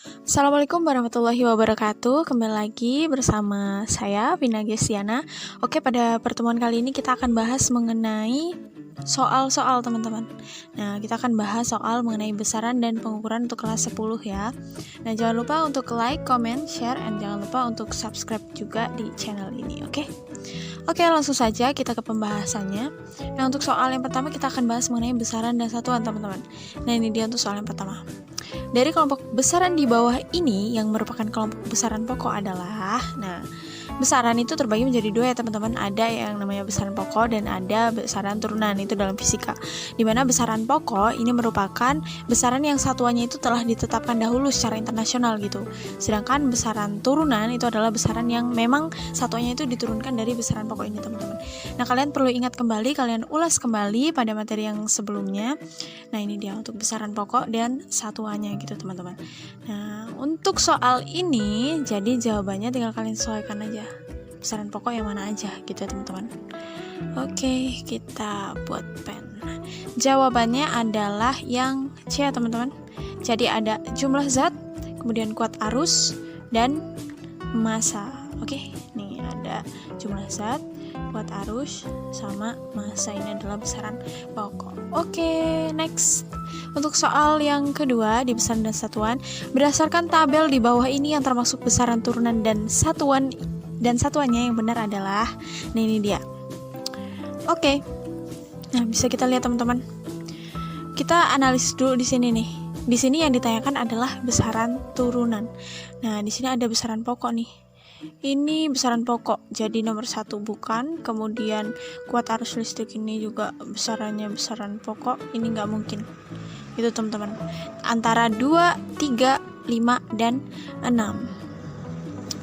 Assalamualaikum warahmatullahi wabarakatuh. Kembali lagi bersama saya Vina Gesiana. Oke, pada pertemuan kali ini kita akan bahas mengenai soal-soal teman-teman. Nah, kita akan bahas soal mengenai besaran dan pengukuran untuk kelas 10 ya. Nah, jangan lupa untuk like, comment, share, dan jangan lupa untuk subscribe juga di channel ini, oke? Oke, langsung saja kita ke pembahasannya. Nah, untuk soal yang pertama kita akan bahas mengenai besaran dan satuan teman-teman. Nah, ini dia untuk soal yang pertama. Dari kelompok besaran di bawah ini yang merupakan kelompok besaran pokok adalah, besaran itu terbagi menjadi dua ya teman-teman. Ada yang namanya besaran pokok dan ada besaran turunan, itu dalam fisika. Dimana besaran pokok ini merupakan besaran yang satuannya itu telah ditetapkan dahulu secara internasional gitu. Sedangkan besaran turunan itu adalah besaran yang memang satuannya itu diturunkan dari besaran pokok ini teman-teman. Nah, kalian perlu ingat kembali, kalian ulas kembali pada materi yang sebelumnya. Nah, ini dia untuk besaran pokok dan satuannya gitu teman-teman. Nah, untuk soal ini jadi jawabannya tinggal kalian sesuaikan aja besaran pokok yang mana aja gitu ya teman-teman. Oke, kita buat pen. Jawabannya adalah yang C ya teman-teman. Jadi ada jumlah zat, kemudian kuat arus, dan massa. Oke, nih ada jumlah zat, kuat arus, sama massa. Ini adalah besaran pokok. Oke, next. Untuk soal yang kedua di besaran dan satuan, berdasarkan tabel di bawah ini yang termasuk besaran turunan dan satuannya yang benar adalah, nah ini dia. Oke. Nah, bisa kita lihat teman-teman. Kita analisis dulu di sini nih. Di sini yang ditanyakan adalah besaran turunan. Nah, di sini ada besaran pokok nih. Ini besaran pokok, jadi nomor 1 bukan. Kemudian kuat arus listrik ini juga besarannya besaran pokok. Ini nggak mungkin. Itu teman-teman. Antara 2, 3, 5, dan 6.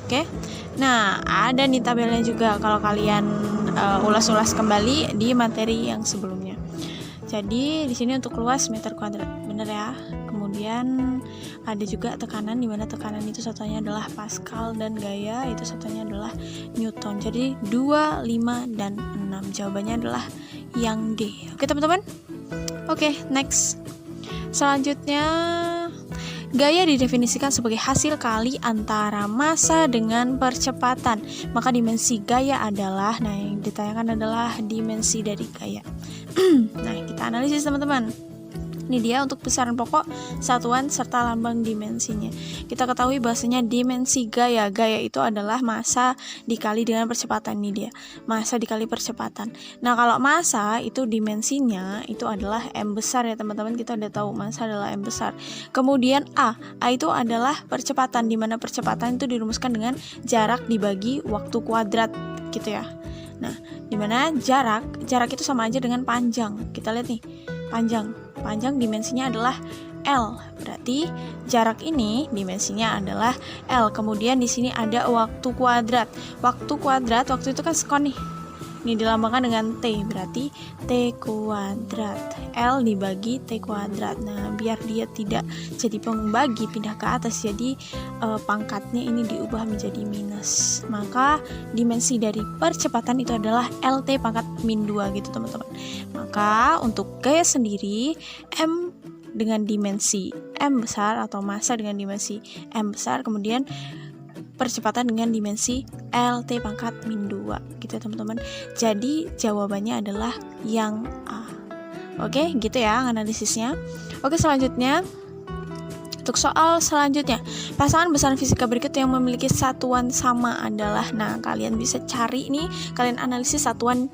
Oke. Nah, ada nih tabelnya juga kalau kalian ulas-ulas kembali di materi yang sebelumnya. Jadi di sini untuk luas meter kuadrat, bener ya. Kemudian ada juga tekanan, di mana tekanan itu satuannya adalah Pascal dan gaya itu satuannya adalah Newton. Jadi 2, 5, dan 6. Jawabannya adalah yang D. Oke teman-teman. Oke, next. Selanjutnya, gaya didefinisikan sebagai hasil kali antara massa dengan percepatan. Maka dimensi gaya adalah, nah yang ditanyakan adalah dimensi dari gaya. Nah, kita analisis teman-teman. Ini dia untuk besaran pokok, satuan, serta lambang dimensinya. Kita ketahui bahasanya dimensi gaya. Gaya itu adalah massa dikali dengan percepatan. Ini dia, massa dikali percepatan. Nah, kalau massa itu dimensinya itu adalah M besar ya teman-teman. Kita udah tahu massa adalah M besar. Kemudian A itu adalah percepatan, di mana percepatan itu dirumuskan dengan jarak dibagi waktu kuadrat gitu ya. Nah, dimana jarak itu sama aja dengan panjang. Kita lihat nih, panjang dimensinya adalah L. Berarti jarak ini dimensinya adalah L. Kemudian di sini ada waktu kuadrat. Waktu itu kan sekon nih. Ini dilambangkan dengan T, berarti T kuadrat. L dibagi T kuadrat. Nah, biar dia tidak jadi pembagi pindah ke atas, jadi pangkatnya ini diubah menjadi minus. Maka dimensi dari percepatan itu adalah LT pangkat min 2 gitu teman-teman. Maka untuk gaya sendiri, M dengan dimensi M besar atau massa dengan dimensi M besar, kemudian percepatan dengan dimensi LT pangkat min 2 gitu ya teman-teman. Jadi jawabannya adalah yang A. Oke, gitu ya analisisnya. Oke, selanjutnya untuk soal selanjutnya, pasangan besaran fisika berikut yang memiliki satuan sama adalah, nah kalian bisa cari nih, kalian analisis satuan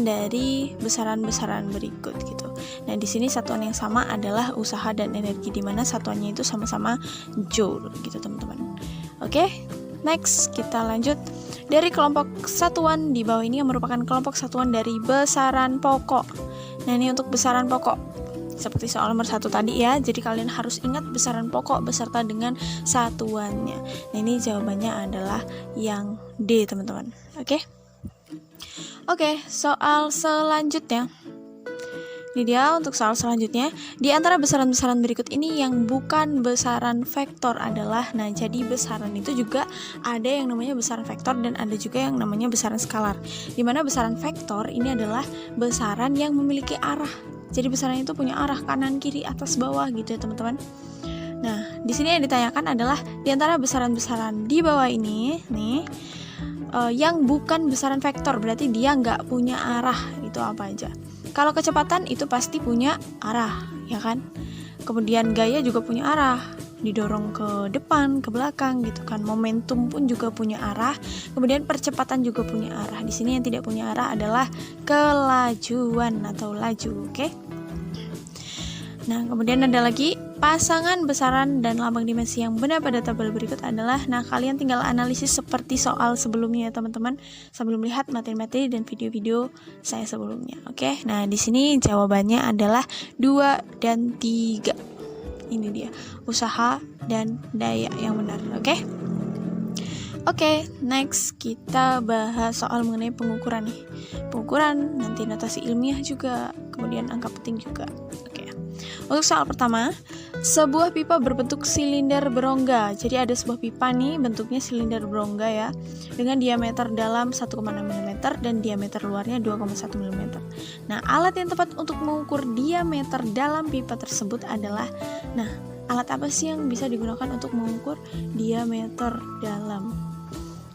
dari besaran-besaran berikut gitu. Nah, di sini satuan yang sama adalah usaha dan energi, di mana satuannya itu sama-sama joule gitu teman-teman. Oke, next kita lanjut. Dari kelompok satuan di bawah ini yang merupakan kelompok satuan dari besaran pokok. Nah, ini untuk besaran pokok. Seperti soal nomor 1 tadi ya. Jadi kalian harus ingat besaran pokok beserta dengan satuannya. Nah, ini jawabannya adalah yang D, teman-teman. Oke. Oke, soal selanjutnya. Ini dia untuk soal selanjutnya. Di antara besaran-besaran berikut ini yang bukan besaran vektor adalah, nah jadi besaran itu juga ada yang namanya besaran vektor dan ada juga yang namanya besaran skalar. Dimana besaran vektor ini adalah besaran yang memiliki arah. Jadi besaran itu punya arah kanan, kiri, atas, bawah gitu ya teman-teman. Nah, di sini yang ditanyakan adalah di antara besaran-besaran di bawah ini nih, yang bukan besaran vektor, berarti dia nggak punya arah, itu apa aja. Kalau kecepatan itu pasti punya arah, ya kan? Kemudian gaya juga punya arah, didorong ke depan, ke belakang gitu kan. Momentum pun juga punya arah. Kemudian percepatan juga punya arah. Di sini yang tidak punya arah adalah kelajuan atau laju, oke? Nah, kemudian ada lagi pasangan besaran dan lambang dimensi yang benar pada tabel berikut adalah, nah kalian tinggal analisis seperti soal sebelumnya ya teman-teman, sambil melihat materi-materi dan video-video saya sebelumnya. Oke, nah di sini jawabannya adalah 2 dan 3. Ini dia, usaha dan daya yang benar. Oke, next kita bahas soal mengenai pengukuran nih. Pengukuran, nanti notasi ilmiah juga, kemudian angka penting juga. Untuk soal pertama, sebuah pipa berbentuk silinder berongga. Jadi ada sebuah pipa nih, bentuknya silinder berongga ya, dengan diameter dalam 1,6 mm dan diameter luarnya 2,1 mm. Nah, alat yang tepat untuk mengukur diameter dalam pipa tersebut adalah, nah, alat apa sih yang bisa digunakan untuk mengukur diameter dalam?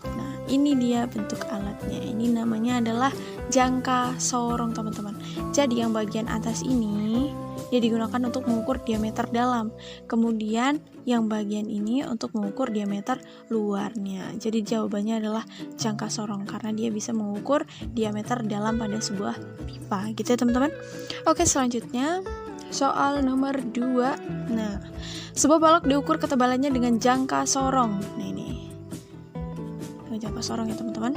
Nah, ini dia bentuk alatnya. Ini namanya adalah jangka sorong, teman-teman. Jadi yang bagian atas ini dia digunakan untuk mengukur diameter dalam. Kemudian yang bagian ini untuk mengukur diameter luarnya. Jadi jawabannya adalah jangka sorong karena dia bisa mengukur diameter dalam pada sebuah pipa. Gitu ya teman-teman. Oke, selanjutnya soal nomor 2. Nah, sebuah balok diukur ketebalannya dengan jangka sorong. Nah, ini jangka sorong ya teman-teman.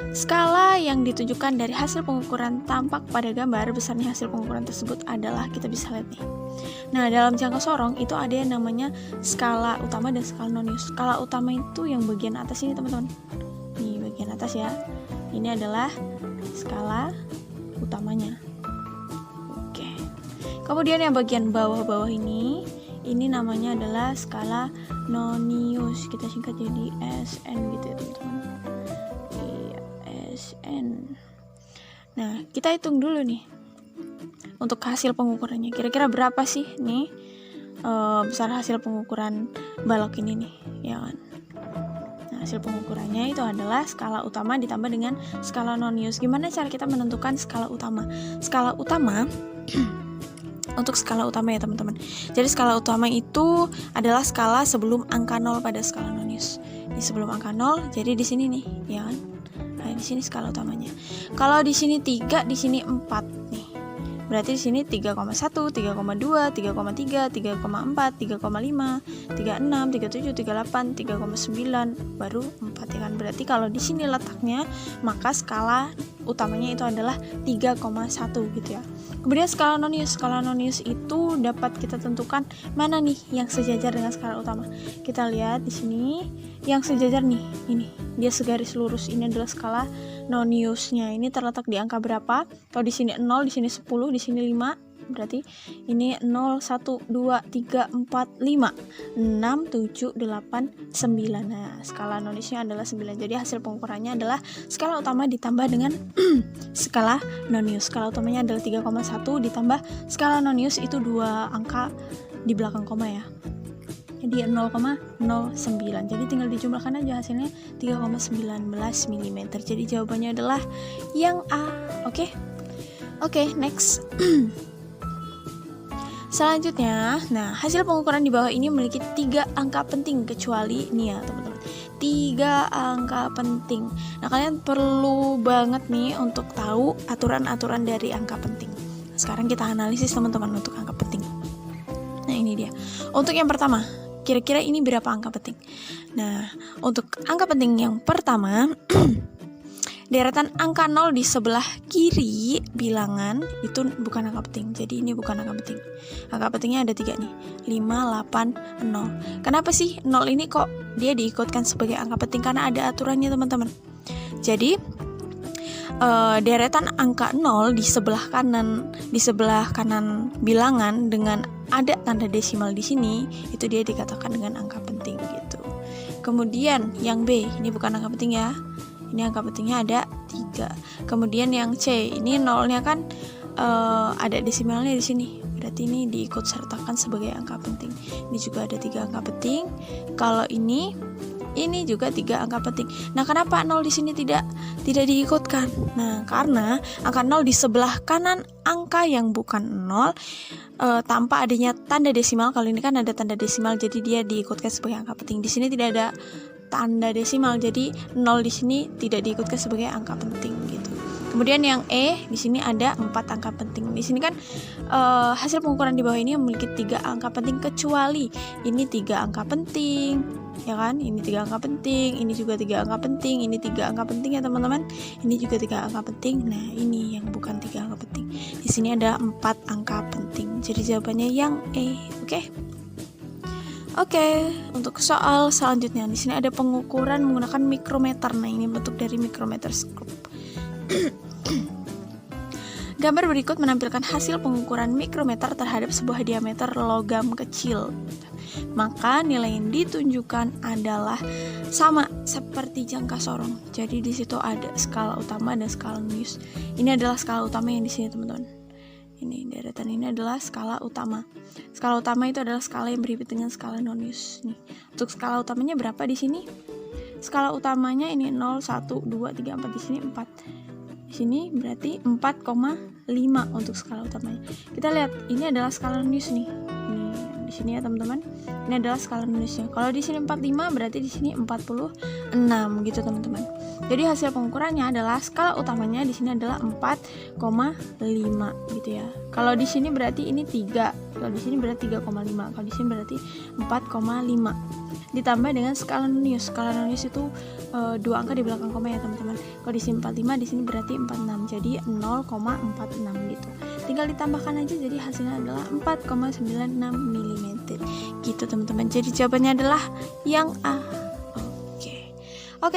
Skala yang ditunjukkan dari hasil pengukuran tampak pada gambar. Besarnya hasil pengukuran tersebut adalah, kita bisa lihat nih. Nah, dalam jangka sorong itu ada yang namanya skala utama dan skala nonius. Skala utama itu yang bagian atas ini teman-teman. Nih bagian atas ya. Ini adalah skala utamanya. Oke. Kemudian yang bagian bawah-bawah ini namanya adalah skala nonius. Kita singkat jadi SN gitu ya teman-teman. Nah, kita hitung dulu nih untuk hasil pengukurannya. Kira-kira berapa sih nih besar hasil pengukuran balok ini nih, ya kan? Nah, hasil pengukurannya itu adalah skala utama ditambah dengan skala nonius. Gimana cara kita menentukan skala utama? Skala utama untuk skala utama ya teman-teman. Jadi skala utama itu adalah skala sebelum angka 0 pada skala nonius. Ini sebelum angka 0, jadi di sini nih, ya kan? Nah, di sini skala utamanya. Kalau di sini 3, di sini 4 nih. Berarti di sini 3,1, 3,2, 3,3, 3,4, 3,5, 36, 37, 38, 3,9 baru 4 ya kan. Berarti kalau di sini letaknya, maka skala utamanya itu adalah 3,1 gitu ya. Kemudian skala nonius itu dapat kita tentukan mana nih yang sejajar dengan skala utama. Kita lihat di sini yang sejajar nih, ini dia segaris lurus, ini adalah skala noniusnya. Ini terletak di angka berapa? Kalau di sini 0, di sini 10, di sini 5, berarti ini 0, 1, 2, 3, 4, 5, 6, 7, 8, 9. Nah, skala noniusnya adalah 9. Jadi hasil pengukurannya adalah skala utama ditambah dengan skala nonius. Skala utamanya adalah 3,1 ditambah skala nonius itu 2 angka di belakang koma ya. Jadi 0,09. Jadi tinggal dijumlahkan aja hasilnya 3,19 mm. Jadi jawabannya adalah yang A. Oke, next. Selanjutnya, nah hasil pengukuran di bawah ini memiliki 3 angka penting kecuali nih ya teman-teman. 3 angka penting. Nah, kalian perlu banget nih untuk tahu aturan-aturan dari angka penting. Sekarang kita analisis teman-teman untuk angka penting. Nah, ini dia. Untuk yang pertama, kira-kira ini berapa angka penting? Nah, untuk angka penting yang pertama, deretan angka 0 di sebelah kiri bilangan itu bukan angka penting. Jadi ini bukan angka penting. Angka pentingnya ada 3 nih. 5, 8, 0. Kenapa sih 0 ini kok dia diikutkan sebagai angka penting? Karena ada aturannya teman-teman. Jadi deretan angka 0 di sebelah kanan bilangan dengan ada tanda desimal di sini, itu dia dikatakan dengan angka penting gitu. Kemudian yang B, ini bukan angka penting ya. Ini angka pentingnya ada 3. Kemudian yang C, ini nolnya kan ada desimalnya di sini. berarti ini diikut sertakan sebagai angka penting. Ini juga ada 3 angka penting. Kalau ini juga 3 angka penting. Nah, kenapa 0 di sini tidak diikutkan? Nah, karena angka 0 di sebelah kanan angka yang bukan 0 tanpa adanya tanda desimal. Kalau ini kan ada tanda desimal, jadi dia diikutkan sebagai angka penting. Di sini tidak ada tanda desimal, jadi 0 di sini tidak diikutkan sebagai angka penting gitu. Kemudian yang di sini ada 4 angka penting. Di sini kan hasil pengukuran di bawah ini memiliki 3 angka penting, kecuali ini 3 angka penting, ya kan? Ini 3 angka penting, ini juga 3 angka penting, ini 3 angka penting ya teman-teman. Ini juga 3 angka penting. Nah, ini yang bukan 3 angka penting. Di sini ada 4 angka penting. Jadi jawabannya yang oke? Oke, untuk soal selanjutnya di sini ada pengukuran menggunakan mikrometer. Nah, ini bentuk dari mikrometer scope. Gambar berikut menampilkan hasil pengukuran mikrometer terhadap sebuah diameter logam kecil. Maka nilai yang ditunjukkan adalah sama seperti jangka sorong. Jadi di situ ada skala utama dan skala nonius. Ini adalah skala utama yang di sini, teman-teman. Ini deretan ini adalah skala utama. Skala utama itu adalah skala yang berhimpit dengan skala nonius. Nih, untuk skala utamanya berapa di sini? Skala utamanya ini 0, 1, 2, 3, 4, di sini 4. Di sini berarti 4,5 untuk skala utamanya. Kita lihat, ini adalah skala nonius nih. Ini di sini ya, teman-teman. Ini adalah skala noniusnya. Kalau di sini 45, berarti di sini 46 gitu, teman-teman. Jadi hasil pengukurannya adalah skala utamanya di sini adalah 4,5 gitu ya. Kalau di sini berarti ini 3. Kalau di sini berarti 3,5. Kalau di sini berarti 4,5. Ditambah dengan skala nonius. Skala nonius itu 2 angka di belakang koma ya, teman-teman. Kalau di sini 45, di sini berarti 46. Jadi 0,46 gitu. Tinggal ditambahkan aja, jadi hasilnya adalah 4,96 mm gitu, teman-teman. Jadi jawabannya adalah yang A.